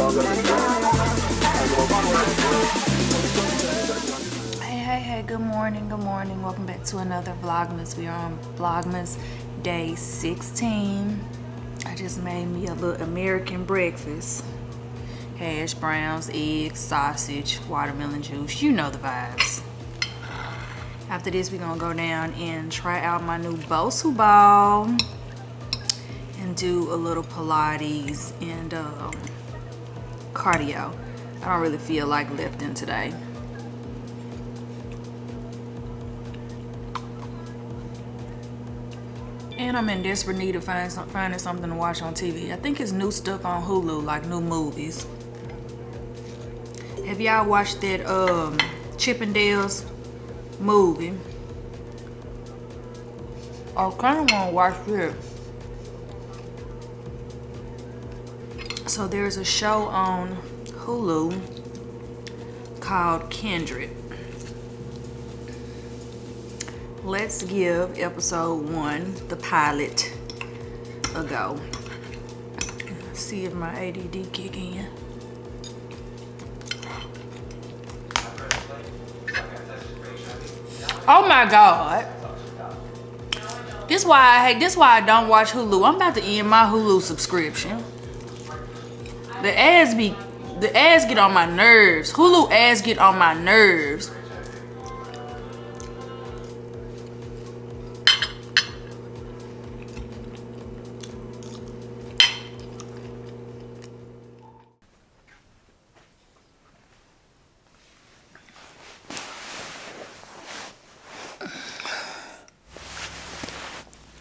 Hey, good morning, welcome back to another Vlogmas. We are on Vlogmas day 16. I just made me a little American breakfast. Hash browns, eggs, sausage, watermelon juice, you know the vibes. After this, we're gonna go down and try out my new Bosu ball and do a little Pilates and cardio. I don't really feel like lifting today. And I'm in desperate need of finding something to watch on TV. I think it's new stuff on Hulu, like new movies. Have y'all watched that Chippendales movie? I kind of want to watch it. So there's a show on Hulu called Kindred. Let's give episode 1, the pilot, a go. See if my ADD kick in. Oh my God. This why I don't watch Hulu. I'm about to end my Hulu subscription. The ads get on my nerves. Hulu ads get on my nerves.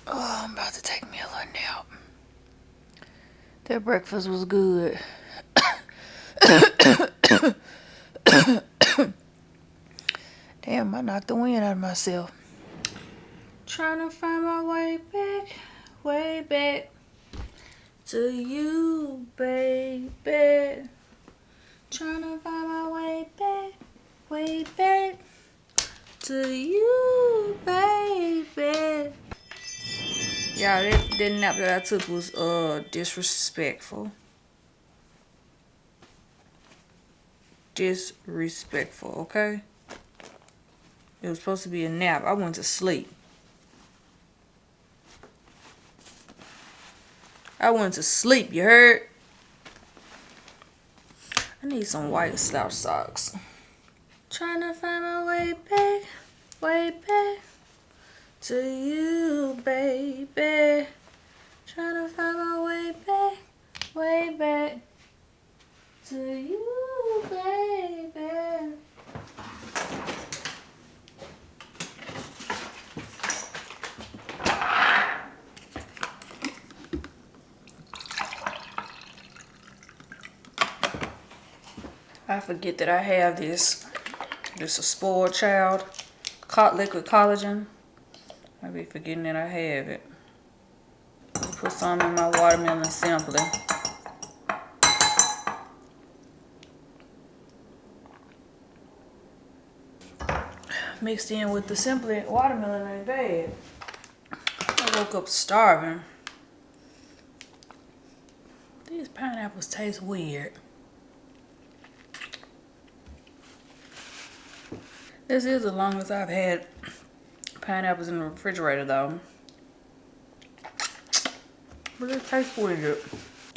Oh, I'm about to take me a little nap. That breakfast was good. Damn, I knocked the wind out of myself. Trying to find my way back to you, baby. Trying to find my way back to you, baby. Yeah, that nap that I took was disrespectful. Disrespectful, okay? It was supposed to be a nap. I went to sleep. I went to sleep, you heard? I need some white slouch socks. Trying to find my way back to you, baby. Trying to find my way back to you, baby. I forget that I have this. This is a spoiled child liquid collagen. I be forgetting that I have it. I'll put some in my watermelon simply. Mixed in with the simply watermelon ain't bad. I woke up starving. These pineapples taste weird. This is the longest I've had pineapples in the refrigerator though. But it tastes weird.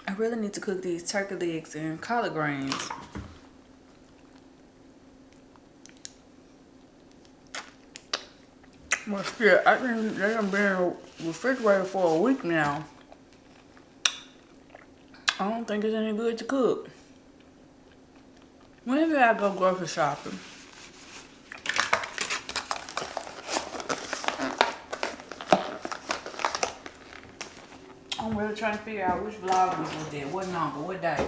I really need to cook these turkey legs and collard greens. Well, shit, I think they done been in the refrigerator for a week now. I don't think it's any good to cook. Maybe I'll go grocery shopping. I'm really trying to figure out which vlog was it, what number, what day.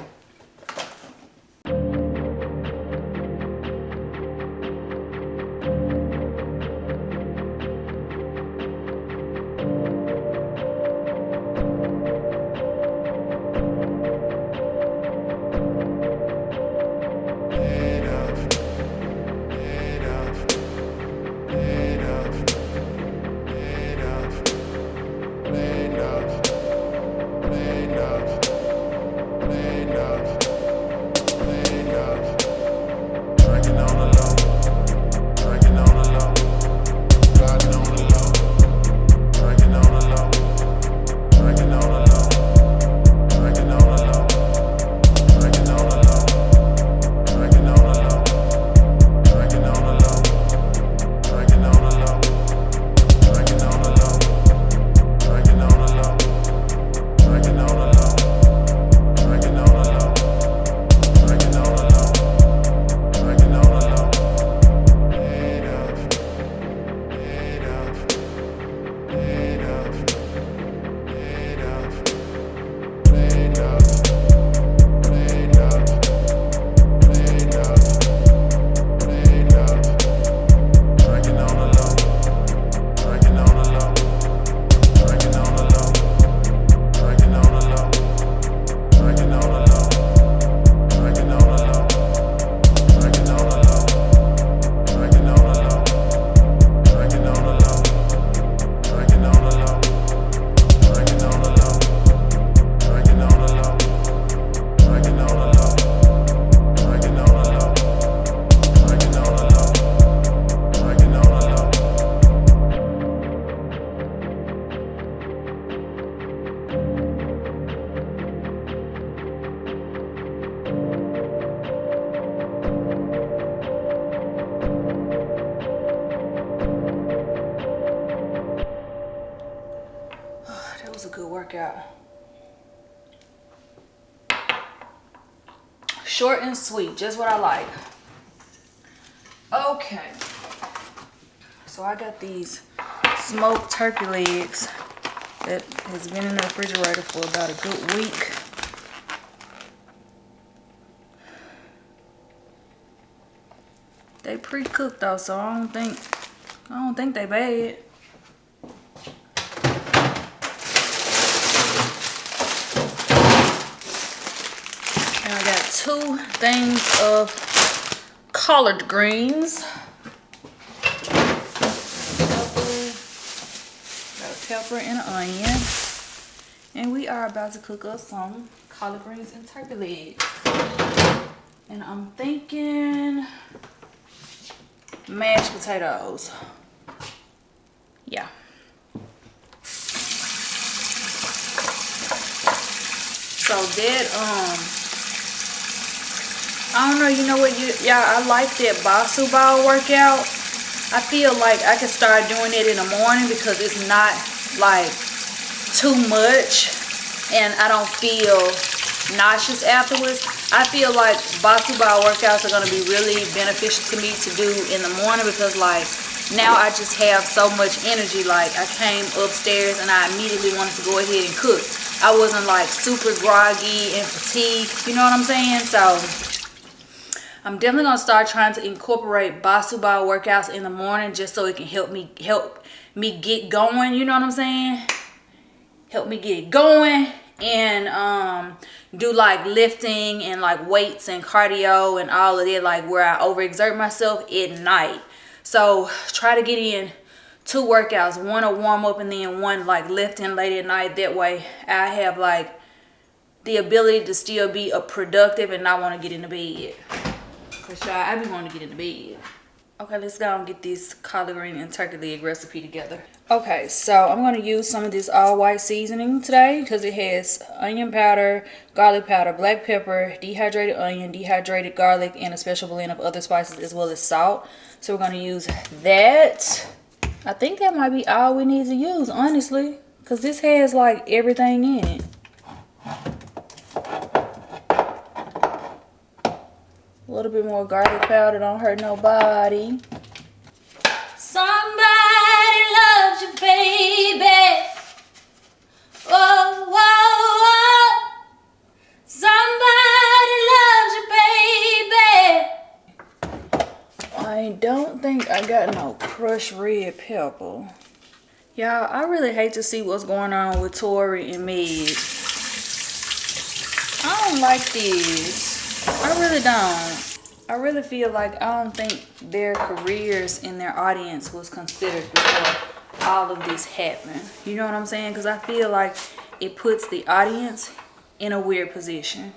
Laying up. workout. Short and sweet, just what I like. Okay. So I got these smoked turkey legs that has been in the refrigerator for about a good week. They pre-cooked though, so I don't think they bad. And I got 2 things of collard greens. Pepper and an onion, and we are about to cook up some collard greens and turkey legs. And I'm thinking mashed potatoes. Yeah. So that I don't know, you know what, y'all, I like that Bosu ball workout. I feel like I can start doing it in the morning because it's not like too much and I don't feel nauseous afterwards. I feel like Bosu ball workouts are going to be really beneficial to me to do in the morning because like now I just have so much energy. Like I came upstairs and I immediately wanted to go ahead and cook. I wasn't like super groggy and fatigued, you know what I'm saying? So I'm definitely going to start trying to incorporate Bosu ball workouts in the morning just so it can help me get going, you know what I'm saying? Help me get going and do like lifting and like weights and cardio and all of that, like where I overexert myself at night. So try to get in 2 workouts, one a warm up and then one like lifting late at night. That way I have like the ability to still be productive and not want to get into bed. Cause y'all, I be wanting to get into bed. Okay, let's go and get this collard green and turkey leg recipe together. Okay, so I'm going to use some of this all white seasoning today because it has onion powder, garlic powder, black pepper, dehydrated onion, dehydrated garlic, and a special blend of other spices as well as salt. So we're going to use that. I think that might be all we need to use, honestly, because this has like everything in it. A little bit more garlic powder, don't hurt nobody. Somebody loves you, baby. Whoa, whoa, whoa. Somebody loves you, baby. I don't think I got no crushed red pepper. Y'all, I really hate to see what's going on with Tori and Meg. I don't like this. I really don't. I really feel like I don't think their careers and their audience was considered before all of this happened. You know what I'm saying? Because I feel like it puts the audience in a weird position.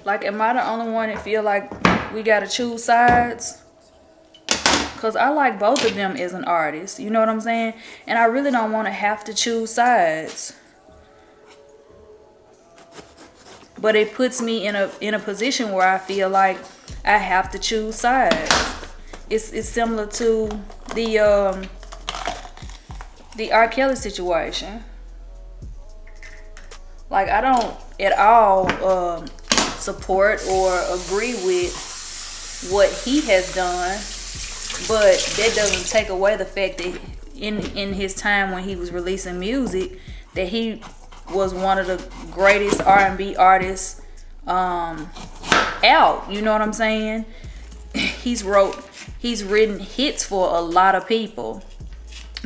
Like, am I the only one that feel like we got to choose sides? Because I like both of them as an artist. You know what I'm saying? And I really don't want to have to choose sides. But it puts me in a position where I feel like I have to choose sides. It's similar to the R. Kelly situation. Like, I don't at all support or agree with what he has done, but that doesn't take away the fact that in his time when he was releasing music, that he was one of the greatest R&B artists out. You know what I'm saying? He's written hits for a lot of people.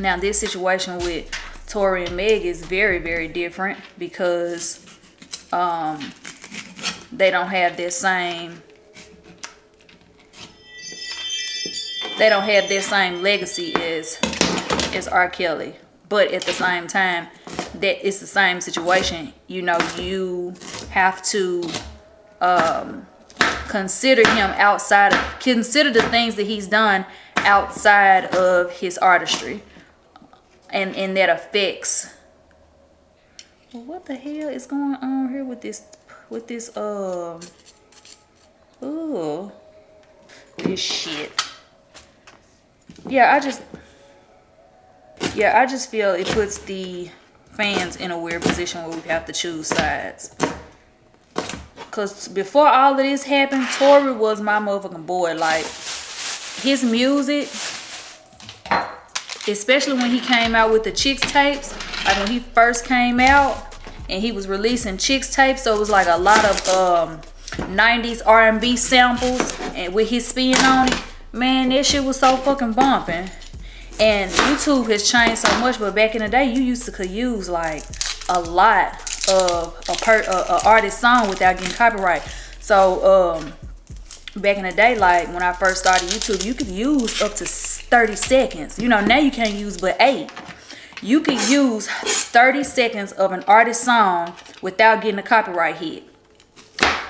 Now this situation with Tori and Meg is very, very different because they don't have this same legacy as R. Kelly. But at the same time, that it's the same situation. You know, you have to consider the things that he's done outside of his artistry, and that affects. Well, what the hell is going on here with this this shit? Yeah, I just feel it puts the fans in a weird position where we have to choose sides. Cause before all of this happened, Tory was my motherfucking boy. Like, his music, especially when he came out with the Chicks tapes, like when he first came out and he was releasing Chicks tapes, so it was like a lot of 90s R&B samples and with his spin on it. Man, that shit was so fucking bumping. And YouTube has changed so much, but back in the day, you used to could use like a lot of a artist song without getting copyright. So back in the day, like when I first started YouTube, you could use up to 30 seconds. You know, now you can't use but 8. You could use 30 seconds of an artist song without getting a copyright hit.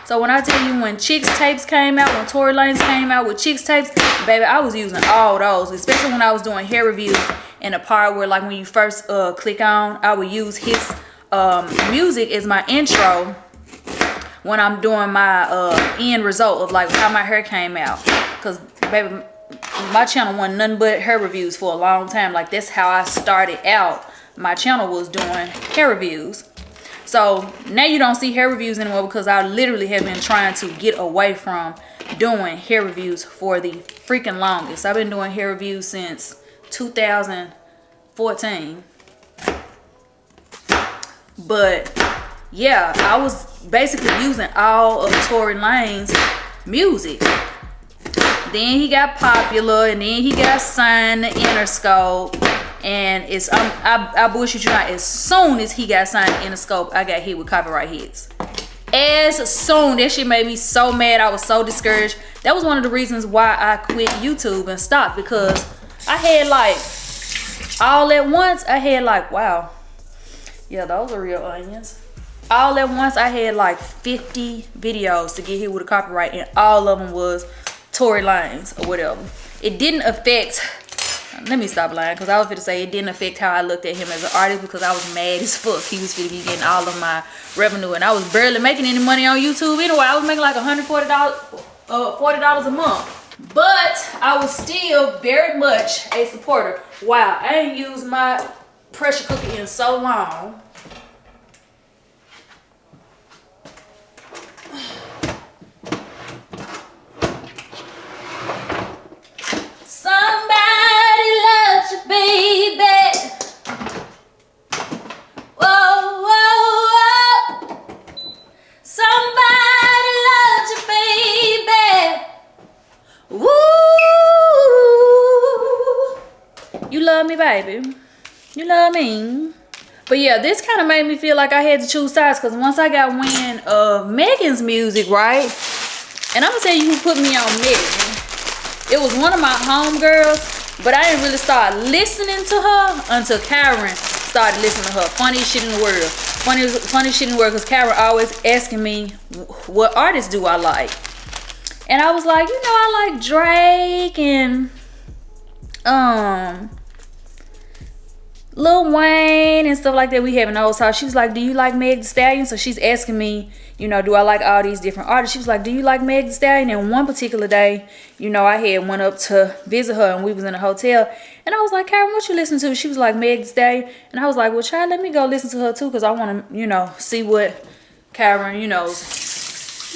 So when I tell you, when Chicks tapes came out, when Tory Lanez came out with Chicks tapes, baby, I was using all those, especially when I was doing hair reviews. And the part where, like, when you first click on, I would use his music as my intro when I'm doing my end result of like how my hair came out. Cause baby, my channel wasn't nothing but hair reviews for a long time. Like, that's how I started out. My channel was doing hair reviews. So now you don't see hair reviews anymore because I literally have been trying to get away from doing hair reviews for the freaking longest. I've been doing hair reviews since 2014. But yeah, I was basically using all of Tory Lanez's music. Then he got popular, and then he got signed to Interscope. And it's I bullshit you not. As soon as he got signed to Interscope, I got hit with copyright hits. As soon, that shit made me so mad. I was so discouraged. That was one of the reasons why I quit YouTube and stopped, because I had like all at once. I had like, wow, yeah, those are real onions. All at once, I had like 50 videos to get hit with a copyright, and all of them was Tory Lanez or whatever. It didn't affect. Let me stop lying, because I was going to say it didn't affect how I looked at him as an artist, because I was mad as fuck. He was going to be getting all of my revenue, and I was barely making any money on YouTube anyway. I was making like $140 a month. But I was still very much a supporter. Wow, I ain't used my pressure cooker in so long. Baby, whoa, whoa, whoa. Somebody loves you, baby. Woo. You love me, baby. You love me. But yeah, this kind of made me feel like I had to choose sides, because once I got wind of Megan's music, right? And I'm gonna tell you who put me on Megan. It was one of my homegirls. But I didn't really start listening to her until Karen started listening to her. Funny shit in the world. Funny shit in the world, because Karen always asking me what artists do I like. And I was like, you know, I like Drake and Lil Wayne and stuff like that. We having those talks. She was like, do you like Meg Thee Stallion? So she's asking me, you know, do I like all these different artists? She was like, do you like Meg Thee Stallion? And one particular day, you know, I had went up to visit her, and we was in a hotel. And I was like, Karen, what you listen to? She was like, Meg Thee Stallion. And I was like, well, child, let me go listen to her too, because I want to, you know, see what Karen, you know, is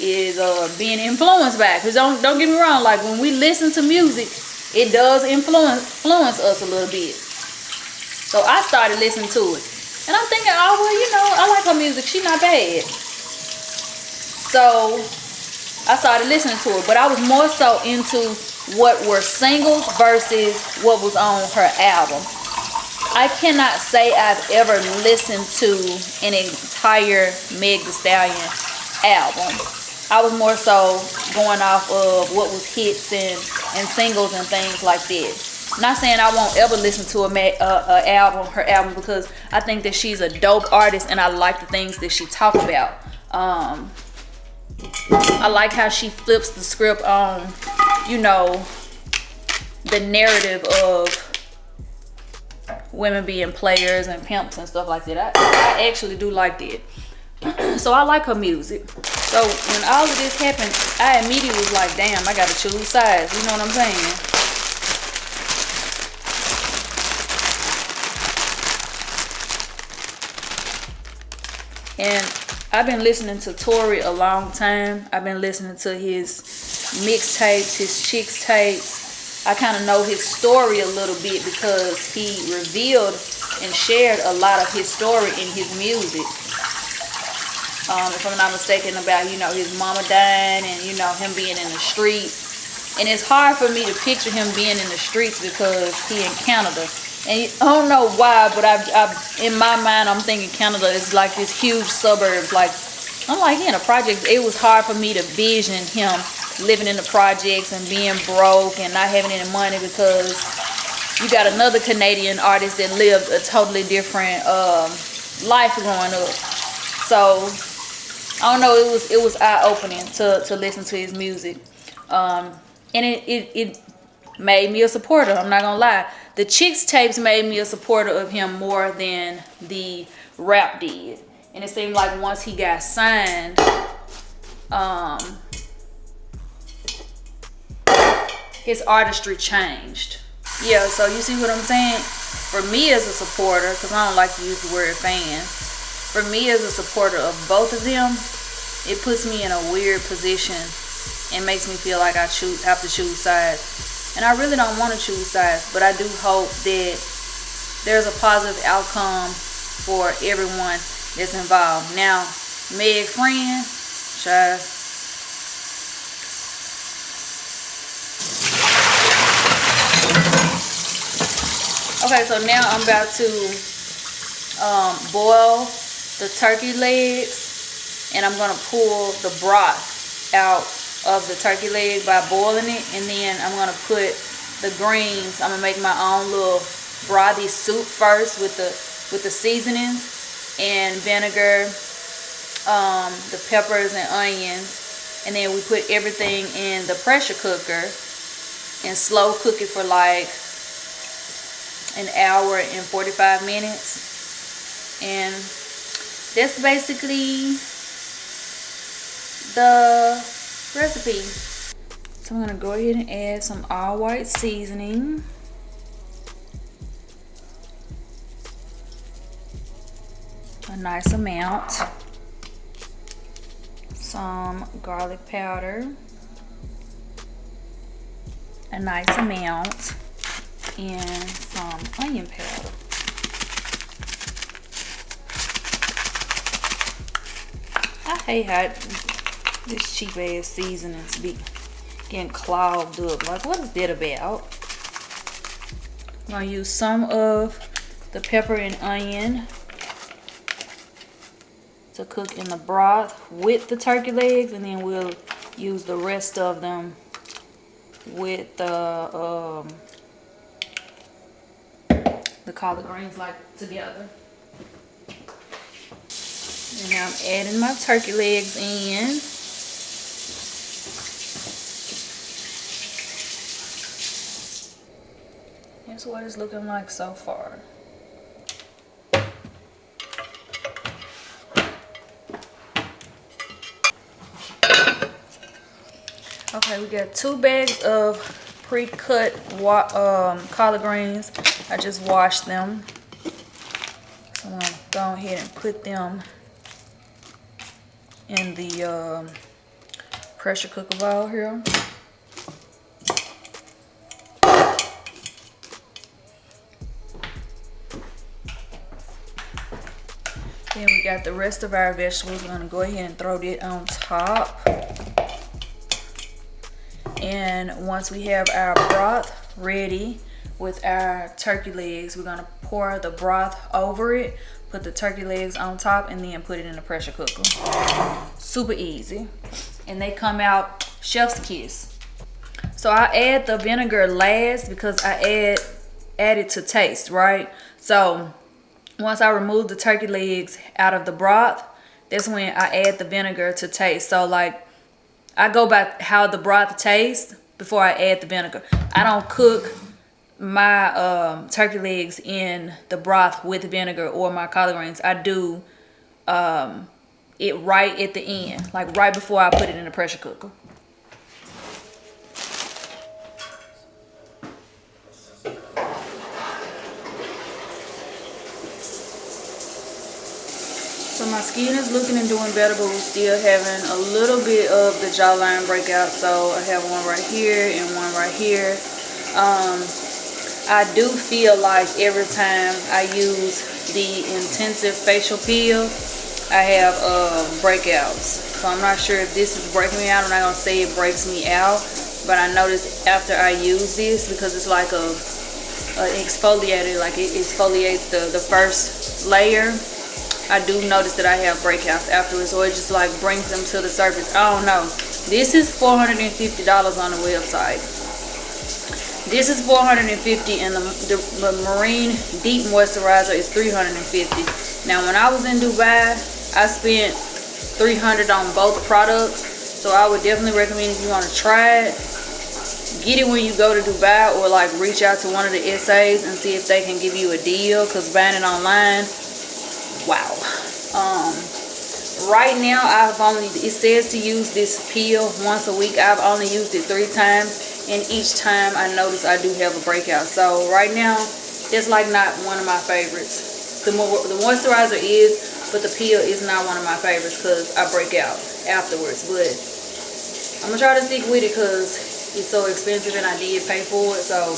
being influenced by. Because don't get me wrong, like when we listen to music, it does influence us a little bit. So I started listening to it. And I'm thinking, oh, well, you know, I like her music. She not bad. So I started listening to it. But I was more so into what were singles versus what was on her album. I cannot say I've ever listened to an entire Meg Thee Stallion album. I was more so going off of what was hits and singles and things like that. Not saying I won't ever listen to her album, because I think that she's a dope artist and I like the things that she talks about. I like how she flips the script on, you know, the narrative of women being players and pimps and stuff like that. I actually do like that. So I like her music. So when all of this happened, I immediately was like, damn, I gotta choose sides. You know what I'm saying? And I've been listening to Tory a long time. I've been listening to his mixtapes, his chicks tapes. I kind of know his story a little bit because he revealed and shared a lot of his story in his music. If I'm not mistaken, about, you know, his mama dying and, you know, him being in the streets. And it's hard for me to picture him being in the streets because he in Canada. And I don't know why, but in my mind, I'm thinking Canada is like this huge suburb. Like, I'm like, he in a project. It was hard for me to vision him living in the projects and being broke and not having any money, because you got another Canadian artist that lived a totally different life growing up. So I don't know, it was eye-opening to listen to his music. And it made me a supporter, I'm not gonna lie. The Chicks tapes made me a supporter of him more than the rap did. And it seemed like once he got signed, his artistry changed. Yeah, so you see what I'm saying? For me as a supporter, because I don't like to use the word fan, for me as a supporter of both of them, it puts me in a weird position and makes me feel like I have to choose sides. And I really don't want to choose sides, but I do hope that there's a positive outcome for everyone that's involved. Now, Meg friend, child. Okay, so now I'm about to boil the turkey legs, and I'm gonna pull the broth out of the turkey leg by boiling it, and then I'm gonna put the greens. I'm gonna make my own little brothy soup first with the seasonings and vinegar, the peppers and onions, and then we put everything in the pressure cooker and slow cook it for like an hour and 45 minutes. And that's basically the recipe. So I'm gonna go ahead and add some all white seasoning. A nice amount. Some garlic powder. A nice amount. And some onion powder. I hate how this cheap ass seasonings be getting clogged up. Like, what is that about? I'm gonna use some of the pepper and onion to cook in the broth with the turkey legs, and then we'll use the rest of them with the collard greens, like, together. And now I'm adding my turkey legs in. Here's what it's looking like so far. Okay, we got 2 bags of pre-cut collard greens. I just washed them. So I'm gonna go ahead and put them in the pressure cooker bowl here. Then we got the rest of our vegetables. We're gonna go ahead and throw that on top. And once we have our broth ready with our turkey legs, we're gonna pour the broth over it, put the turkey legs on top, and then put it in the pressure cooker. Super easy. And they come out chef's kiss. So I add the vinegar last because I add it to taste, right? So once I remove the turkey legs out of the broth, that's when I add the vinegar to taste. So like, I go by how the broth tastes before I add the vinegar. I don't cook my turkey legs in the broth with vinegar or my collard greens. I do it right at the end, like right before I put it in the pressure cooker. So my skin is looking and doing better, but we're still having a little bit of the jawline breakout. So I have one right here and one right here. I do feel like every time I use the intensive facial peel, I have breakouts. So I'm not sure if this is breaking me out. I'm not gonna say it breaks me out, but I notice after I use this, because it's like a exfoliator, like it exfoliates the first layer, I do notice that I have breakouts afterwards, or it just like brings them to the surface. I don't know. This is $450 on the website. This is $450, and the Maree Deep Moisturizer is $350. Now, when I was in Dubai, I spent $300 on both products, so I would definitely recommend, if you want to try it, get it when you go to Dubai, or like reach out to one of the SAs and see if they can give you a deal, because buying it online, wow. Right now, it says to use this peel once a week. I've only used it 3 times. And each time I notice I do have a breakout. So right now, it's like not one of my favorites. The moisturizer is, but the peel is not one of my favorites because I break out afterwards. But I'm gonna try to stick with it because it's so expensive and I did pay for it. So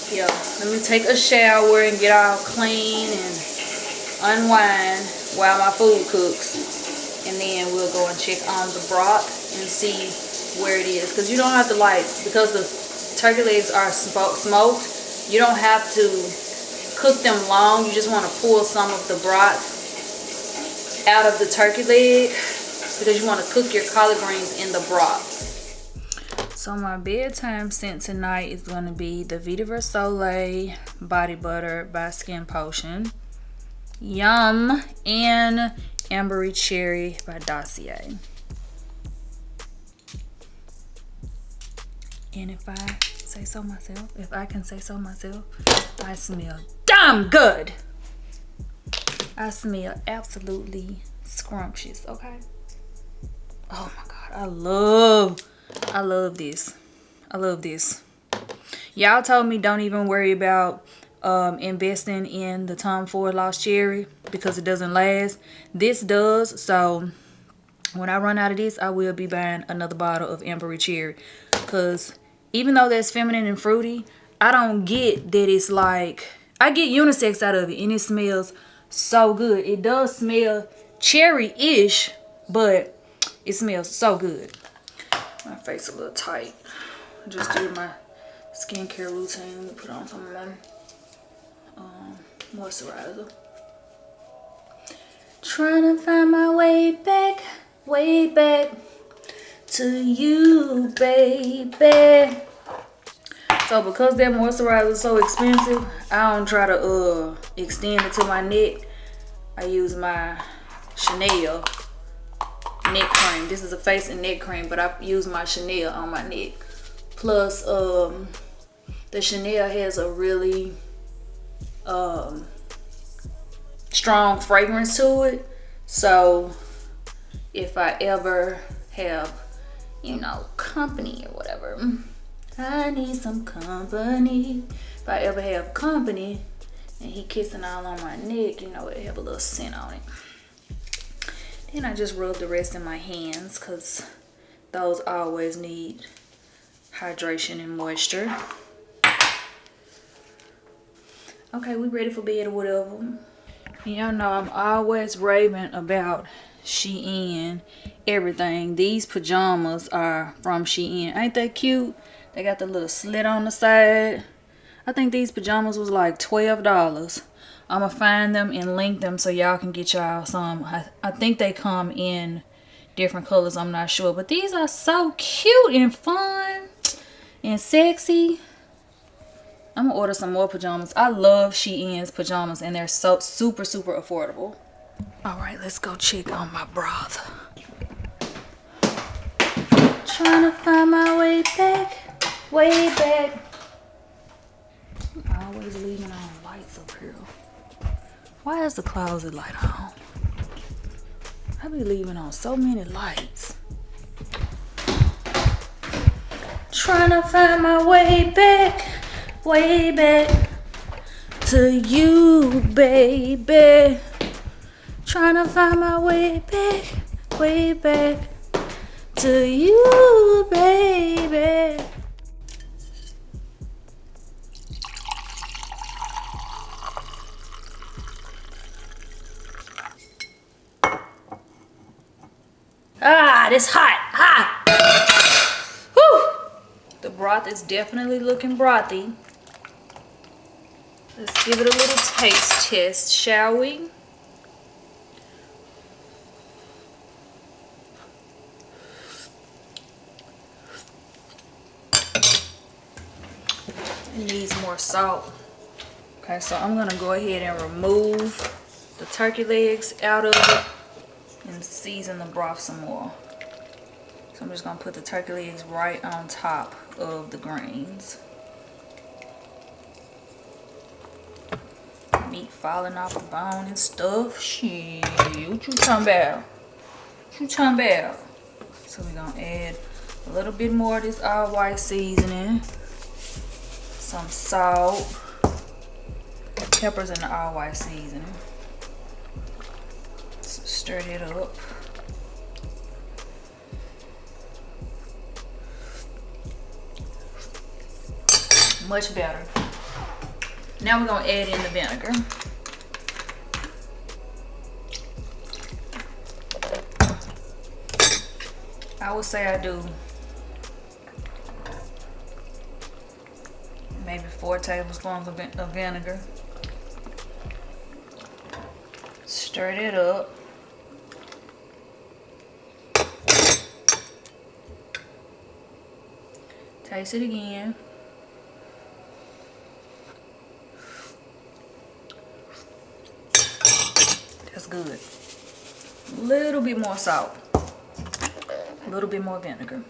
yeah, let me take a shower and get all clean and unwind while my food cooks. And then we'll go and check on the broth and see where it is, because you don't have to, like, because the turkey legs are smoked, you don't have to cook them long. You just want to pull some of the broth out of the turkey leg because you want to cook your collard greens in the broth. So my bedtime scent tonight is going to be the Vita Soleil body butter by Skin Potion, Yum, and Ambery Cherry by Dossier. And if I say so myself, if I can say so myself, I smell damn good. I smell absolutely scrumptious, okay? Oh my God, I love this. I love this. Y'all told me don't even worry about investing in the Tom Ford Lost Cherry because it doesn't last. This does, so when I run out of this, I will be buying another bottle of Ambery Cherry, because even though that's feminine and fruity, I don't get that it's like, I get unisex out of it, and it smells so good. It does smell cherry-ish, but it smells so good. My face a little tight. I just did my skincare routine. Let me put on some of my moisturizer. Trying to find my way back to you, baby. So because that moisturizer is so expensive, I don't try to extend it to my neck. I use my Chanel neck cream. This is a face and neck cream, but I use my Chanel on my neck. Plus the Chanel has a really strong fragrance to it, so if I ever have, you know, company or whatever, I need some company. If I ever have company and he kissing all on my neck, you know, it have a little scent on it. Then I just rub the rest in my hands because those always need hydration and moisture. Okay, we ready for bed or whatever. Y'all know I'm always raving about Shein everything. These pajamas are from Shein. Ain't they cute? They got the little slit on the side. I think these pajamas was like $12. I'm gonna find them and link them so y'all can get y'all some. I think they come in different colors, I'm not sure, but these are so cute and fun and sexy. I'm gonna order some more pajamas. I love Shein's pajamas and they're so super affordable. All right, let's go check on my broth. Trying to find my way back. I'm always leaving on lights up here. Why is the closet light on? I be leaving on so many lights. Trying to find my way back to you, baby. Trying to find my way back to you, baby. Ah, this hot. Whew. The broth is definitely looking brothy. Let's give it a little taste test, shall we? It needs more salt. Okay, so I'm gonna go ahead and remove the turkey legs out of it and season the broth some more. So I'm just gonna put the turkey legs right on top of the greens. Meat falling off the bone and stuff. Shit, what you talking about? What you talking about? So we're gonna add a little bit more of this all white seasoning, some salt, peppers in the all white seasoning. Stir it up. Much better. Now we're gonna add in the vinegar. I would say I do maybe 4 tablespoons of vinegar. Stir it up. Taste it again. That's good. A little bit more salt. A little bit more vinegar.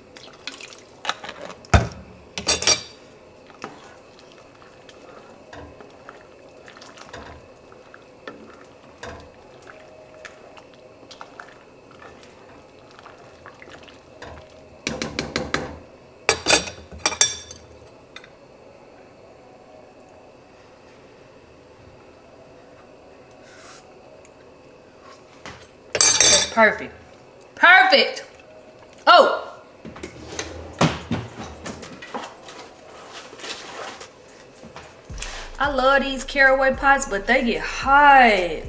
Perfect. Perfect. Oh. I love these caraway pots, but they get hot.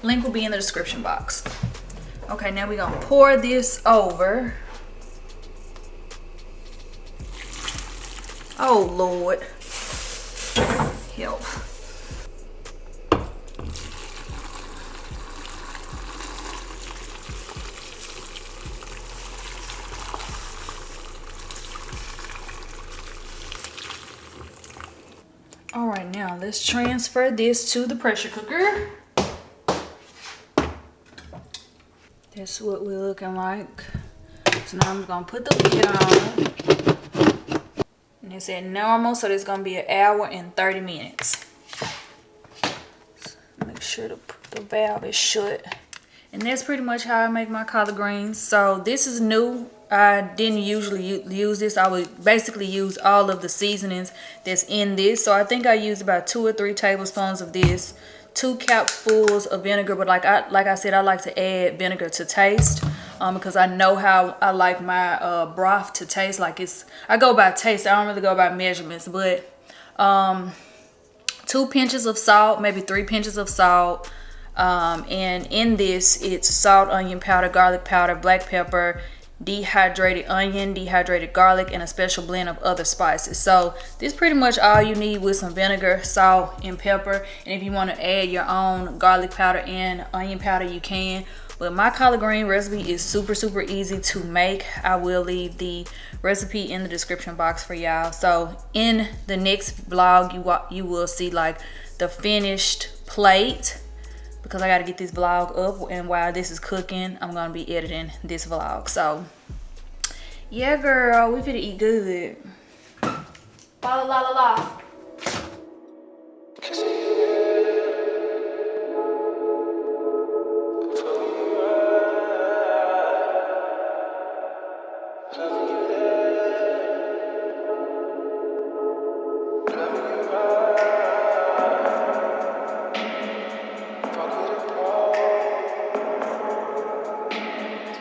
Link will be in the description box. Okay, now we're gonna pour this over. Oh Lord. Help. All right, now let's transfer this to the pressure cooker. That's what we're looking like. So now I'm gonna put the lid on. And it's at normal, so it's gonna be 1 hour and 30 minutes. So make sure the valve is shut. And that's pretty much how I make my collard greens. So this is new. I didn't usually use this. I would basically use all of the seasonings that's in this. So I think I used about 2 or 3 tablespoons of this, 2 capfuls of vinegar. But like I said, I like to add vinegar to taste because I know how I like my broth to taste. Like I go by taste. I don't really go by measurements. But 2 pinches of salt, maybe 3 pinches of salt. And in this, it's salt, onion powder, garlic powder, black pepper, dehydrated onion, dehydrated garlic, and a special blend of other spices. So this is pretty much all you need with some vinegar, salt, and pepper. And if you want to add your own garlic powder and onion powder, you can. But my collard green recipe is super easy to make. I will leave the recipe in the description box for y'all. So in the next vlog, you will see like the finished plate, because I got to get this vlog up, and while this is cooking, I'm going to be editing this vlog. So yeah, girl, we finna eat good. La la la la la.